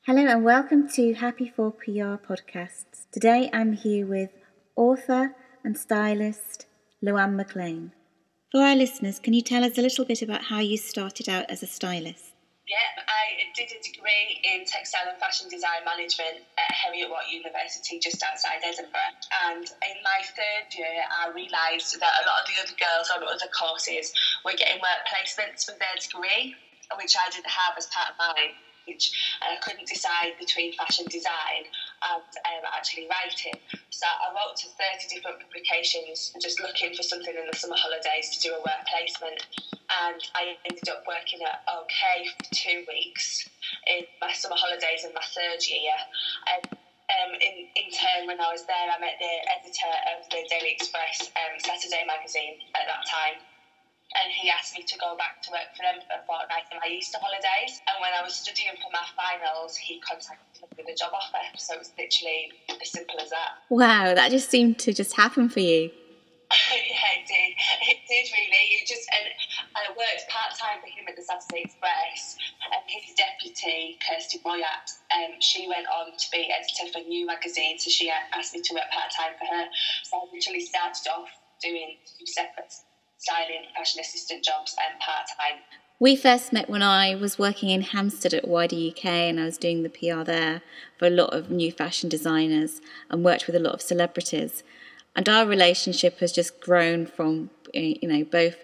Hello and welcome to Happy for PR podcasts. Today I'm here with author and stylist Luanne McLean. For our listeners, can you tell us a little bit about how you started out as a stylist? Yeah, I did a degree in textile and fashion design management at Heriot-Watt University just outside Edinburgh. And in my third year, I realised that a lot of the other girls on other courses were getting work placements with their degree, which I didn't have as part of mine. And I couldn't decide between fashion design and actually writing. So I wrote to 30 different publications just looking for something in the summer holidays to do a work placement. And I ended up working at OK for 2 weeks in my summer holidays in my third year. In turn, when I was there, I met the editor of the Daily Express Saturday magazine at that time. And he asked me to go back to work for them for a fortnight in my Easter holidays. And when I was studying for my finals, he contacted me with a job offer. So it was literally as simple as that. Wow, that just seemed to just happen for you. Yeah, it did. It did really. And I worked part-time for him at the Saturday Express. And his deputy, Kirsty Moyat, she went on to be editor for New magazine. So she asked me to work part-time for her. So I literally started off doing 2 separate styling, fashion assistant jobs and part-time. We first met when I was working in Hampstead at Wider UK and I was doing the PR there for a lot of new fashion designers and worked with a lot of celebrities. And our relationship has just grown from, both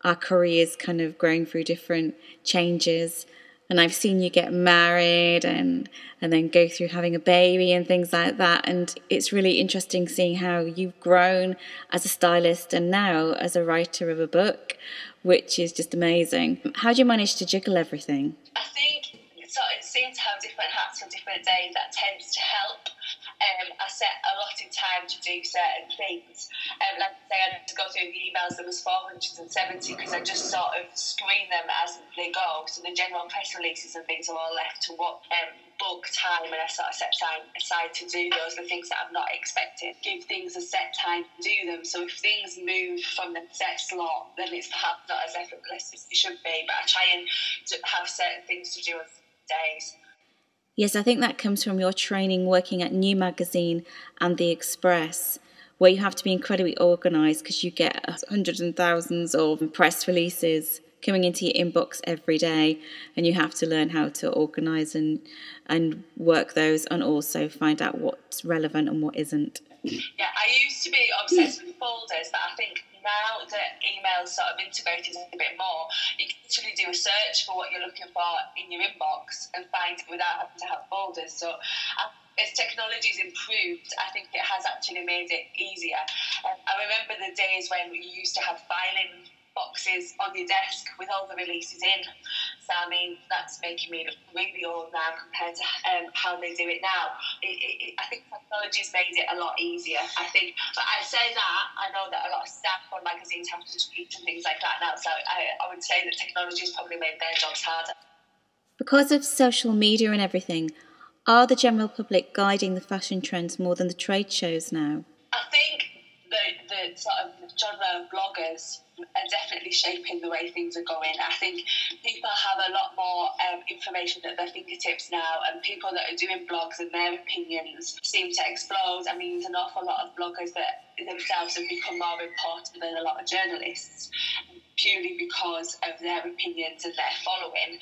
our careers kind of growing through different changes. And I've seen you get married and then go through having a baby and things like that. And it's really interesting seeing how you've grown as a stylist and now as a writer of a book, which is just amazing. How do you manage to juggle everything? I think it seems to have different hats for different days. That tends to help. I set a lot of time to do certain things. Like I say, I had to go through the emails. There was 470 because I just sort of screen them as they go. So the general press releases and things are all left to what book time, and I sort of set time aside to do those. The things that I'm not expecting, give things a set time to do them. So if things move from the set slot, then it's perhaps not as effortless as it should be. But I try and have certain things to do on days. Yes, I think that comes from your training working at New Magazine and The Express, where you have to be incredibly organised because you get hundreds and thousands of press releases coming into your inbox every day, and you have to learn how to organise and work those and also find out what's relevant and what isn't. Yeah, I used to be obsessed with folders, but I think now that emails sort of integrated a bit more, you can actually do a search for what you're looking for in your inbox and find it without having to have folders. So as technology's improved, I think it has actually made it easier. I remember the days when we used to have filing boxes on your desk with all the releases in. So, I mean, that's making me look really old now compared to how they do it now. I think technology's made it a lot easier, I think. But I say that, I know that a lot of staff on magazines have to tweet and things like that now, so I would say that technology's probably made their jobs harder. Because of social media and everything, are the general public guiding the fashion trends more than the trade shows now? I think the sort of genre of bloggers are definitely shaping the way things are going. I think people have a lot more information at their fingertips now, and people that are doing blogs and their opinions seem to explode. I mean, there's an awful lot of bloggers that themselves have become more important than a lot of journalists, purely because of their opinions and their following.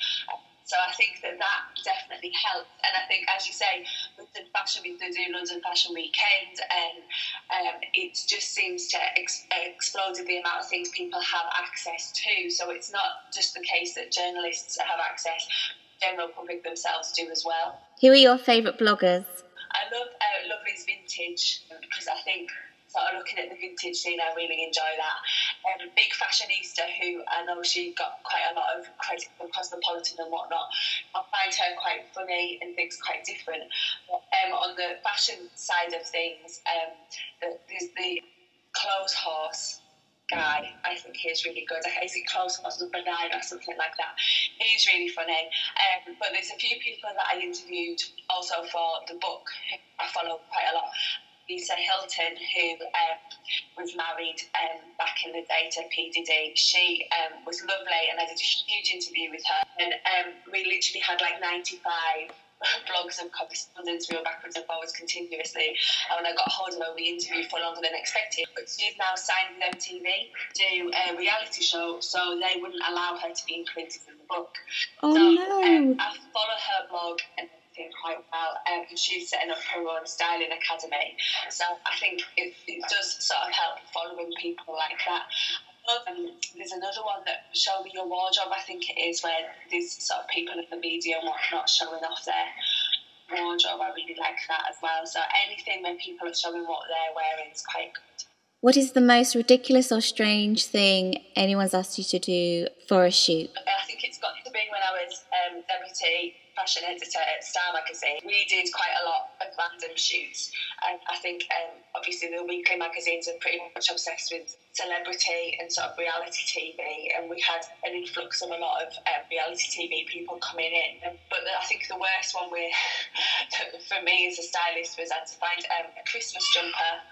So I think that definitely helps. And I think, as you say, London Fashion Week, they do London Fashion Weekend, and it just seems to explode the amount of things people have access to. So it's not just the case that journalists have access, general public themselves do as well. Who are your favourite bloggers? I love Lovely's Vintage, because I think sort of looking at the vintage scene, I really enjoy that. Big Fashionista, who I know she got quite a lot of credit for Cosmopolitan and whatnot. I find her quite funny and things quite different. On the fashion side of things, there's the Clothes Horse guy. I think he's really good. Is it Clothes Horse number 9 or something like that? He's really funny. But there's a few people that I interviewed also for the book I follow quite a lot. Lisa Hilton, who was married back in the day to P. Diddy. She was lovely, and I did a huge interview with her. And we literally had like 95 blogs and correspondence, we were backwards and forwards continuously. And when I got hold of her, we interviewed for longer than expected. But she's now signed with MTV to do a reality show, so they wouldn't allow her to be included in the book. Oh, so, no. I follow her blog and everything quite well. She's setting up her own styling academy. So I think it does sort of help following people like that. There's another one that Show Me Your Wardrobe, I think it is, where there's sort of people in the media and whatnot showing off their wardrobe. I really like that as well. So anything where people are showing what they're wearing is quite good. What is the most ridiculous or strange thing anyone's asked you to do for a shoot? I think it's got to be when I was deputy fashion editor at Star magazine. We did quite a lot of random shoots, and I think obviously the weekly magazines are pretty much obsessed with celebrity and sort of reality TV, and we had an influx of a lot of reality TV people coming in. But I think the worst one for me as a stylist was I had to find a Christmas jumper,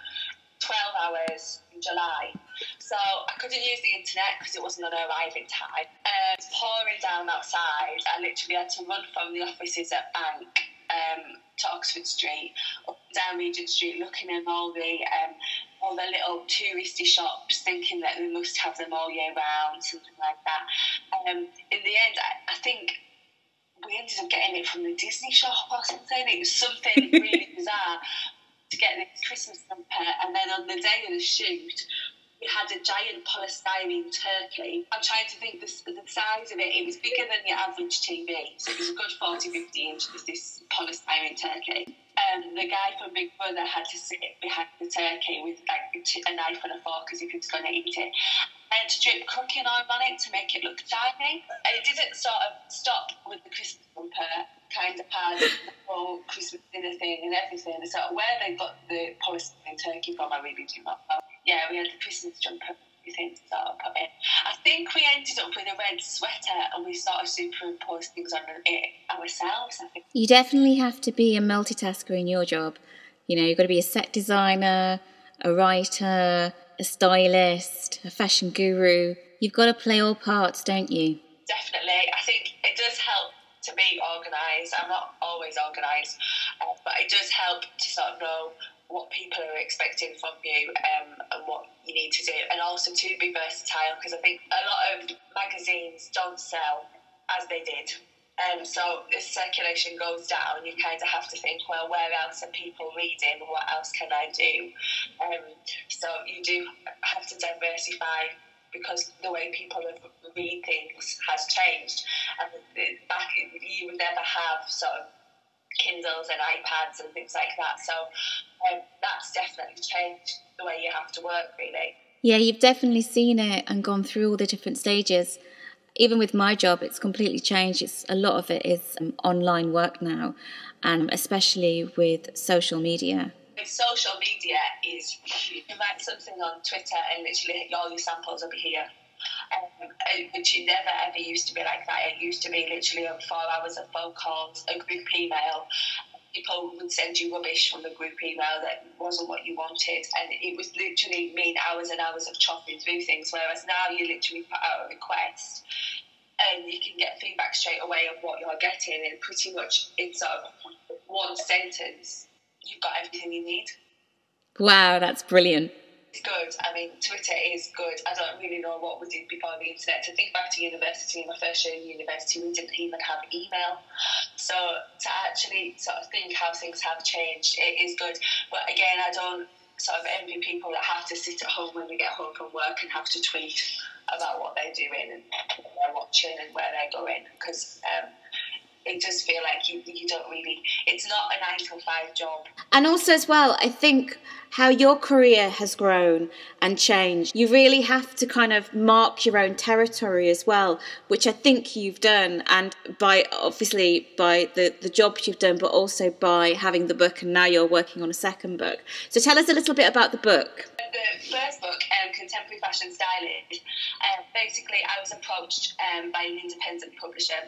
12 hours in July. So I couldn't use the internet because it wasn't on arriving time. It was pouring down outside. I literally had to run from the offices at Bank to Oxford Street, up and down Regent Street, looking at all the little touristy shops, thinking that we must have them all year round, something like that. In the end, I think we ended up getting it from the Disney shop or something. It was something really bizarre to get this Christmas jumper, and then on the day of the shoot we had a giant polystyrene turkey. I'm trying to think the size of it. It was bigger than your average TV, so it was a good 40-50 inches, this polystyrene turkey. The guy from Big Brother had to sit behind the turkey with like a knife and a fork as if he was going to eat it. I had to drip cooking oil on it to make it look shiny. It didn't sort of stop with the Christmas jumper, kind of had the whole Christmas dinner thing and everything. So where they got the polystyrene turkey from, I really do not know. Yeah, we had the Christmas jumper, everything to sort of put in. I think we ended up with a red sweater and we sort of superimposed things on it ourselves, I think. You definitely have to be a multitasker in your job. You know, you've got to be a set designer, a writer, a stylist, a fashion guru. You've got to play all parts, don't you? Definitely. I think it does help to be organised. I'm not always organised, but it does help to sort of know what people are expecting from you and what you need to do, and also to be versatile, because I think a lot of magazines don't sell as they did. So as circulation goes down, you kind of have to think, well, where else are people reading? What else can I do? So you do have to diversify, because the way people read things has changed. And back, you would never have sort of Kindles and iPads and things like that. So that's definitely changed the way you have to work, really. Yeah, you've definitely seen it and gone through all the different stages. Even with my job, it's completely changed. A lot of it is online work now, and especially with social media. With social media is huge. You write something on Twitter and literally all your samples will be here. Which it never ever used to be like that. It used to be literally 4 hours of phone calls, a group email. People would send you rubbish from the group email that wasn't what you wanted, and it was literally mean hours and hours of chopping through things, whereas now you literally put out a request and you can get feedback straight away of what you're getting, and pretty much in sort of one sentence you've got everything you need. Wow, that's brilliant. It's good. I mean, Twitter is good. I don't really know what we did before the internet. To think back to university, my first year in university, we didn't even have email. So to actually sort of think how things have changed, it is good. But again, I don't sort of envy people that have to sit at home when they get home from work and have to tweet about what they're doing and what they're watching and where they're going, because it does feel like you don't really, it's not a 9 to 5 job. And also as well, I think how your career has grown and changed, you really have to kind of mark your own territory as well, which I think you've done, and by the jobs you've done, but also by having the book, and now you're working on a second book. So tell us a little bit about the book. The first book, Contemporary Fashion Stylist, basically I was approached by an independent publisher.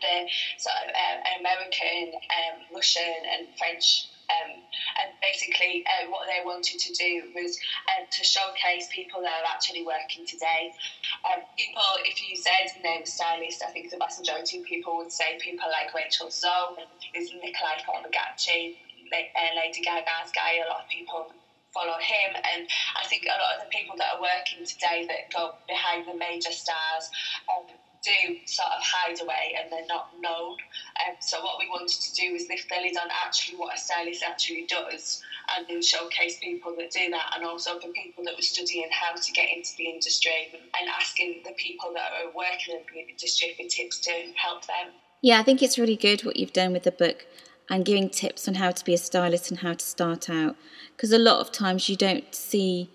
The sort of American, Russian and French And basically what they wanted to do was to showcase people that are actually working today. People, if you said the name Stylist, I think the vast majority of people would say people like Rachel Zoe, there's Nikolai Formagachi, Lady Gaga's guy. A lot of people follow him, and I think a lot of the people that are working today that go behind the major stars do sort of hide away and they're not known. So what we wanted to do was lift the lid on actually what a stylist actually does, and then showcase people that do that, and also for people that were studying how to get into the industry and asking the people that are working in the industry for tips to help them. Yeah, I think it's really good what you've done with the book and giving tips on how to be a stylist and how to start out, because a lot of times you don't see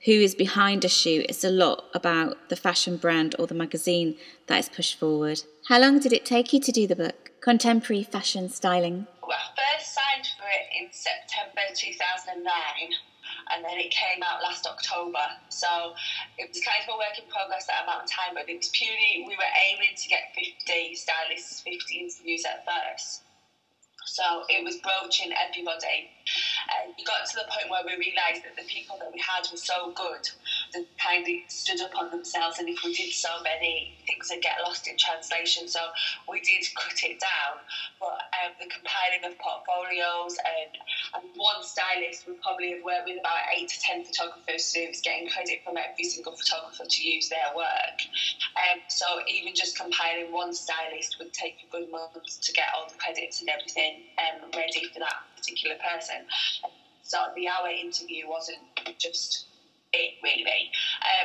who is behind a shoot. It's a lot about the fashion brand or the magazine that is pushed forward. How long did it take you to do the book, Contemporary Fashion Styling? Well, I first signed for it in September 2009, and then it came out last October. So it was kind of a work in progress that amount of time, but it was purely, we were aiming to get 50 stylists, 50 interviews at first. So it was broaching everybody. And we got to the point where we realised that the people that we had were so good that kind of stood up on themselves, and if we did so many, things would get lost in translation. So we did cut it down. But the compiling of portfolios and one stylist would probably have worked with about 8 to 10 photographers, so it was getting credit from every single photographer to use their work. So even just compiling one stylist would take a good month to get all the credits and everything ready for that particular person. So the hour interview wasn't just it, really.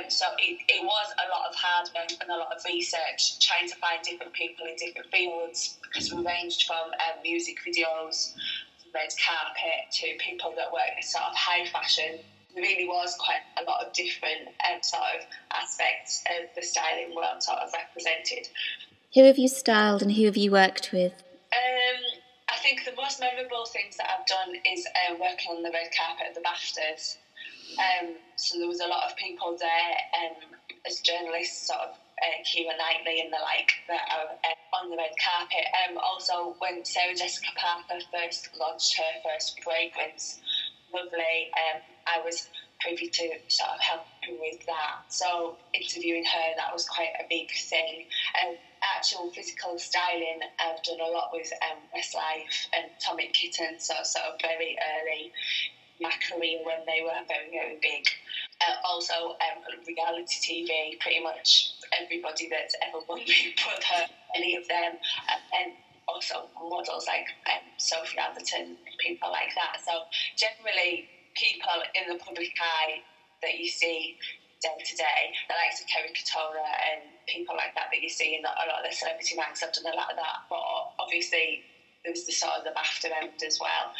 So it was a lot of hard work and a lot of research, trying to find different people in different fields, because we ranged from music videos, red carpet, to people that work in sort of high fashion. There really was quite a lot of different sort of aspects of the styling world sort of represented. Who have you styled and who have you worked with? I think the most memorable things that I've done is working on the red carpet at the BAFTAs. So there was a lot of people there as journalists, sort of Keira Knightley and the like, that are on the red carpet. Also, when Sarah Jessica Parker first launched her first fragrance, Lovely, I was privy to sort of helping with that. So interviewing her, that was quite a big thing. Actual physical styling, I've done a lot with Westlife and Atomic Kitten, so sort of very early, my career when they were very, very big. Also, reality TV, pretty much everybody that's ever won Big Brother, any of them, and also models like Sophie Atherton, people like that. So generally, people in the public eye that you see day to day, the likes of Keira Knightley and people like that you see in a lot of the celebrity mags. I've done a lot of that, but obviously there was the sort of the BAFTA end as well.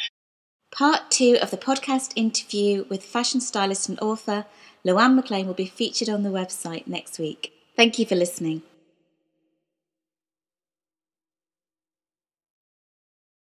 Part 2 of the podcast interview with fashion stylist and author Luanne McLean will be featured on the website next week. Thank you for listening.